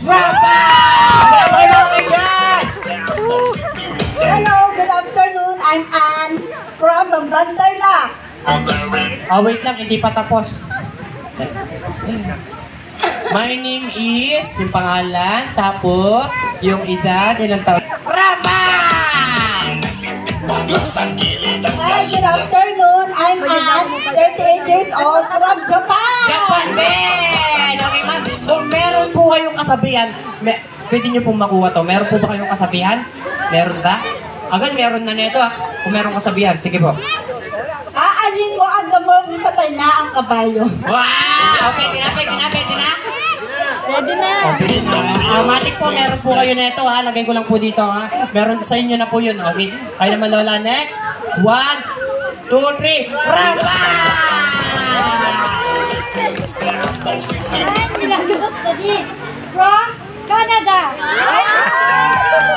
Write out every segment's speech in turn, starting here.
Rampa! Hello, good afternoon. I'm Ann from Bambandarla. Oh, wait lang, hindi pa tapos. My name is, yung pangalan, tapos, yung edad, ilang taon. Rampa! Hi, good afternoon. I'm Ann, 38 years old from Japan. Japan din! Okay, ma'am. Kung meron po kayong kasabihan, pwede nyo pong makuha to. Meron po ba kayong kasabihan? Meron ba? Agad, meron na nito ah. Kung meron kasabihan, sige po. Aanin mo ang gamong patay na ang kabayo. Wow! Pwede na, pwede na, pwede na. Ready na. Pwede na. Matik po, meron po kayo nito ha. Lagay ko lang po dito ha. Meron sa inyo na po yun. Okay. Kayo naman lola. Next. 1, 2, 3. Rampa! From Canada.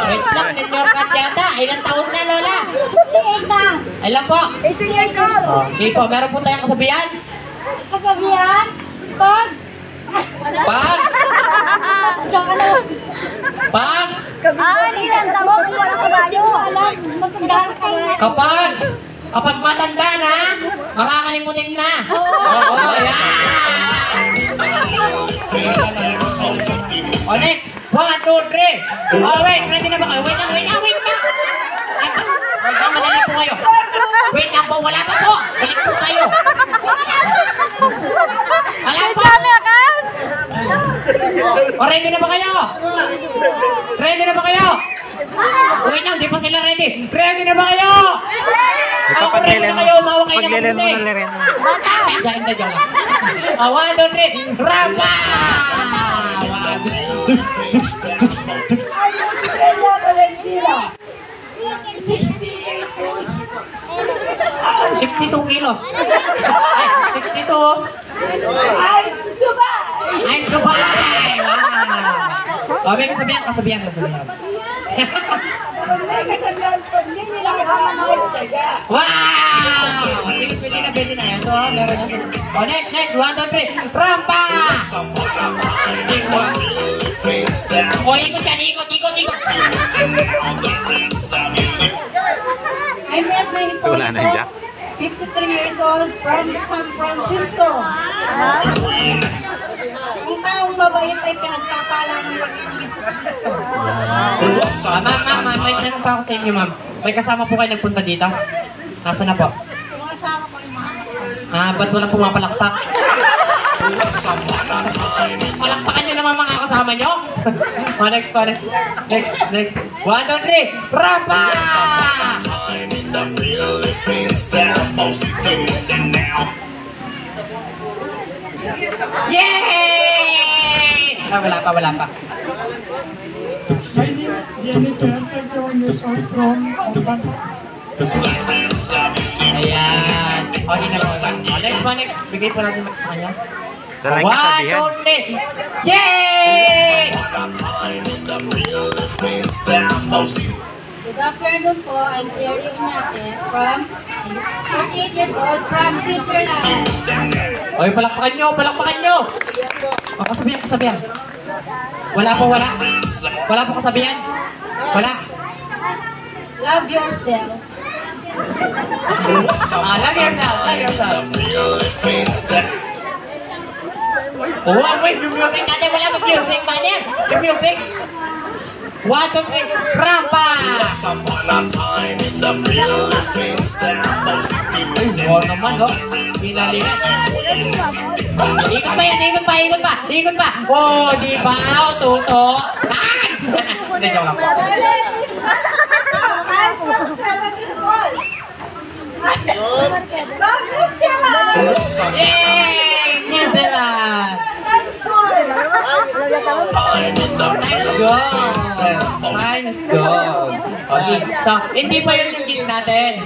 Wait lang, Nenyor Kat yata. Ilang taon na, Lola? 68 na. Ilan po? 18 years old. Okay po, meron po tayong kasabihan? Kasabihan, pag... Pag? Pag? Ilan tawag mo ang kabayo? Alam, magandang kabayo. Kapag matanda na, makakalimutin na. Oo, yan. O next, 1, 2, 3. Oh, wait, ready na ba kayo? Wait lang. Wait lang, madali po kayo. Wait lang po, wala pa po. Balik po kayo. Wala po. O, ready na ba kayo? Ready na ba kayo? Wait lang, di pa sila ready. Ready na ba kayo? Ako ready na kayo, umawak kayo ng puti. Dahil na dyan. 1, 2, 3, Rampa! 62 kilos. Ay, 62. Ay, Dubai! Wow! May kasabihan. Wow! Pwede na yan. So, meron yan. O, next. 1, 2, 3. Rampa! O, ikot yan. Ikot. I met my hippo, 53 years old from San Francisco. Ang taong mabait ay pinagpapala ng pag-ibig-Kristo. Ma'am, may tanong pa ako sa inyo, ma'am. May kasama po kayo nagpunta dito? Nasaan na po? Yung kasama ko yung mga Ba't walang pumapalakpak? Palakpakan nyo naman mga kasama nyo? Next. 1, 2, 3. Rampa! Yay! Wala pa. Ayan. Okay na po. Next. Bigay po natin sa kanya. 1, 2, 3. Yay! Good afternoon po, I'm Jerry Uñate from 48 years old from Switzerland. Okay, palakpakan nyo. Kasabihan. Wala po kasabihan. Wala. Love yourself. Love yourself. Oh, wait, yung music natin. Wala pa music, man. Yung music. 1, 2, 3, Rampa! Ay, wow naman, oh. Pinalihan. Ikot pa. Oh, di ba? Oh, tuto. Ay! Hindi, joke lang po. Yay! New Zealand! Nice go! Okay, so, hindi pa yun yung game natin.